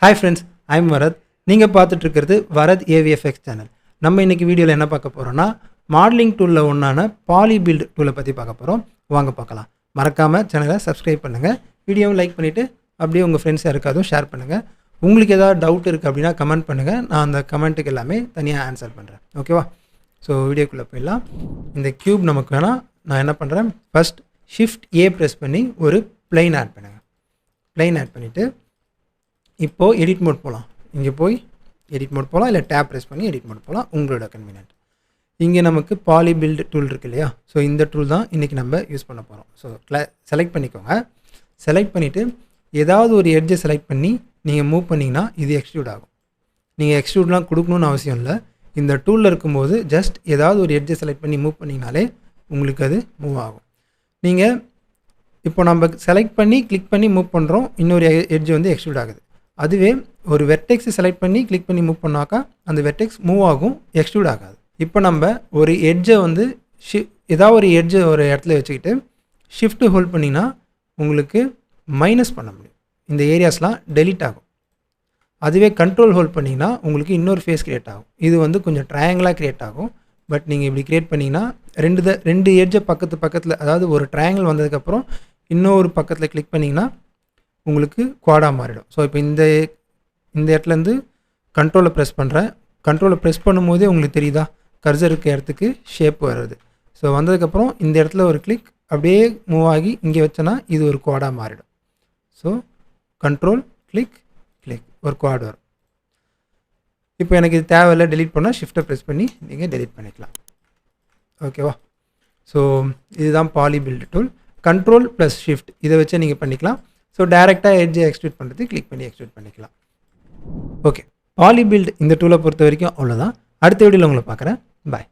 Hi friends, I'm Varad. நீங்கள் பார்த்துட்டு இருக்கிறது வரத் AVFX சேனல். நம்ம இன்னைக்கு வீடியோவில் என்ன பார்க்க போகிறோம்னா மாடலிங் டூலில் ஒன்றான பாலிபில்ட் டூலை பற்றி பார்க்க போகிறோம். வாங்க பார்க்கலாம். மறக்காமல் சேனலை சப்ஸ்கிரைப் பண்ணுங்கள், வீடியோவை லைக் பண்ணிவிட்டு அப்படியே உங்கள் ஃப்ரெண்ட்ஸ் யாருக்காதும் ஷேர் பண்ணுங்கள். உங்களுக்கு ஏதாவது டவுட் இருக்குது அப்படின்னா கமெண்ட் பண்ணுங்கள், நான் அந்த கமெண்ட்டுக்கு எல்லாமே தனியாக ஆன்சர் பண்ணுறேன். ஓகேவா? ஸோ வீடியோக்குள்ளே போயிடலாம். இந்த க்யூப் நமக்கு வேணால் நான் என்ன பண்ணுறேன், ஃபஸ்ட் ஷிஃப்ட் A ப்ரெஸ் பண்ணி ஒரு பிளைன் ஆட் பண்ணுங்கள். பிளைன் ஆட் பண்ணிவிட்டு இப்போது எடிட் மோட் போகலாம். இங்கே போய் எடிட் மோட் போகலாம், இல்லை டேப் ப்ரெஸ் பண்ணி எடிட் மோட் போகலாம், உங்களோட கன்வீனியன்ட். இங்கே நமக்கு பாலிபில்ட் டூல் இருக்குது இல்லையா? ஸோ இந்த டூல் தான் இன்றைக்கி நம்ம யூஸ் பண்ண போகிறோம். ஸோ செலக்ட் பண்ணிக்கோங்க. செலக்ட் பண்ணிவிட்டு ஏதாவது ஒரு எட்ஜை செலக்ட் பண்ணி நீங்கள் மூவ் பண்ணிங்கன்னா இது எக்ஸ்ட்ரூட் ஆகும். நீங்கள் எக்ஸ்ட்ரூட்லாம் கொடுக்கணுன்னு அவசியம் இல்லை. இந்த டூலில் இருக்கும்போது ஜஸ்ட் ஏதாவது ஒரு எட்ஜை செலக்ட் பண்ணி மூவ் பண்ணிங்கனாலே உங்களுக்கு அது மூவ் ஆகும். நீங்கள் இப்போ நம்ம செலக்ட் பண்ணி கிளிக் பண்ணி மூவ் பண்ணுறோம், இன்னொரு எட்ஜ் வந்து எக்ஸ்ட்ரூட் ஆகுது. அதுவே ஒரு வெர்டெக்ஸை செலக்ட் பண்ணி கிளிக் பண்ணி மூவ் பண்ணாக்கா அந்த வெர்டெக்ஸ் மூவ் ஆகும், எக்ஸ்ட்ரூட் ஆகாது. இப்போ நம்ம ஒரு எட்ஜை வந்து ஏதாவது ஒரு எட்ஜை ஒரு இடத்துல வச்சுக்கிட்டு ஷிஃப்ட்டு ஹோல்ட் பண்ணிங்கன்னா உங்களுக்கு மைனஸ் பண்ண முடியும். இந்த ஏரியாஸ்லாம் டெலீட் ஆகும். அதுவே கண்ட்ரோல் ஹோல்ட் பண்ணிங்கன்னா உங்களுக்கு இன்னொரு ஃபேஸ் க்ரியேட் ஆகும். இது வந்து கொஞ்சம் ட்ரையாங்கிளாக க்ரியேட் ஆகும். பட் நீங்கள் இப்படி க்ரியேட் பண்ணிங்கன்னா ரெண்டு எட்ஜை பக்கத்தில், அதாவது ஒரு ட்ரையாங்கிள் வந்ததுக்கப்புறம் இன்னொரு பக்கத்தில் கிளிக் பண்ணிங்கன்னா உங்களுக்கு குவாடாக மாறிடும். ஸோ இப்போ இந்த இடத்துலேருந்து கண்ட்ரோலை ப்ரெஸ் பண்ணுறேன். கண்ட்ரோலை ப்ரெஸ் பண்ணும்போதே உங்களுக்கு தெரியுதா கர்சர் இருக்க இடத்துக்கு ஷேப் வருது. ஸோ வந்ததுக்கப்புறம் இந்த இடத்துல ஒரு கிளிக் அப்படியே மூவ் ஆகி இங்கே வச்சோன்னா இது ஒரு குவாடாக மாறிடும். ஸோ கண்ட்ரோல் கிளிக் ஒரு குவாட் வரும். இப்போ எனக்கு இது தேவையில்லை, டெலீட் பண்ணால் ஷிஃப்ட்டை ப்ரெஸ் பண்ணி நீங்கள் டெலீட் பண்ணிக்கலாம். ஓகேவா? ஸோ இதுதான் பாலிபில்ட் டூல். கண்ட்ரோல் ப்ளஸ் ஷிஃப்ட் இதை வச்சு நீங்கள் பண்ணிக்கலாம். ஸோ டேரெக்டாக எட்ஜை எக்ஸ்ட்ரூட் பண்ணுறது கிளிக் பண்ணி எக்ஸ்ட்ரூட் பண்ணிக்கலாம். ஓகே, பாலிபில்ட் இந்த டூலை பொறுத்த வரைக்கும் அவ்வளோதான். அடுத்த வீடியோவில் உங்களை பார்க்குறேன். பாய்.